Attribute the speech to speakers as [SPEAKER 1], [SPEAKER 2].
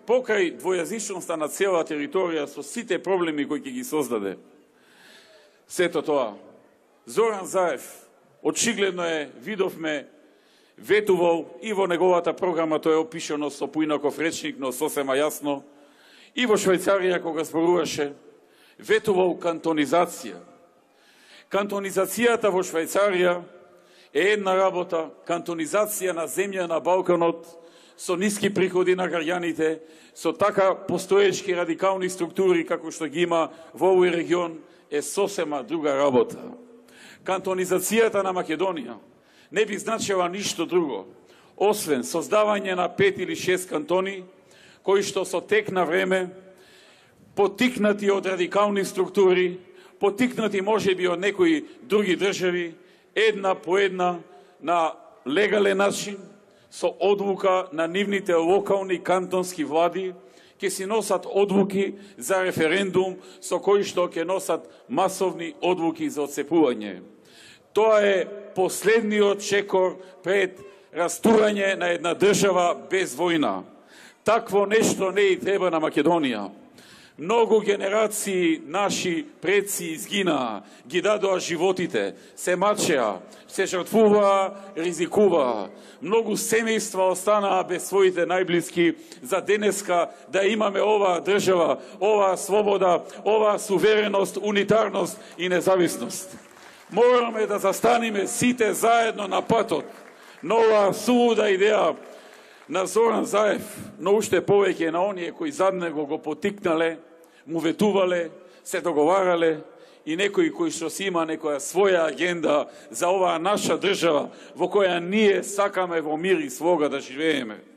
[SPEAKER 1] покрај двојазичноста на цела територија со сите проблеми кои ќе ги создаде. Сето тоа, Зоран Заев, очигледно видовме, ветувал и во неговата програма, тоа е опишано со поинаков речник, но сосема јасно, и во Швајцарија кога зборуваше, ветувал кантонизација. Кантонизацијата во Швајцарија е една работа, кантонизација на земја на Балканот, со ниски приходи на граѓаните, со така постоечки радикални структури како што ги има во овој регион, е сосема друга работа. Кантонизацијата на Македонија не би значила ништо друго, освен создавање на 5 или 6 кантони, кои што со тек на време, потикнати од радикални структури, потикнати можеби од некои други држави, една по една на легален начин, со одлука на нивните локални кантонски влади, ќе си носат одлуки за референдум, со кои што ќе носат масовни одлуки за отцепување. Тоа е последниот чекор пред растурање на една држава без војна. Такво нешто не и треба на Македонија. Многу генерации наши предци изгинаа, ги дадоа животите, се мачеа, се жртвуваа, ризикуваа. Многу семејства останаа без своите најблиски за денеска да имаме оваа држава, оваа слобода, оваа сувереност, унитарност и независност. Мораме да застанеме сите заедно на патот на оваа сулуда идеја на Зоран Заев, но уште повеќе на оние кои зад него го потикнале, му ветувале, се договарале и некои кои што си има некоја своја агенда за оваа наша држава во која ние сакаме во мир и слога да живееме.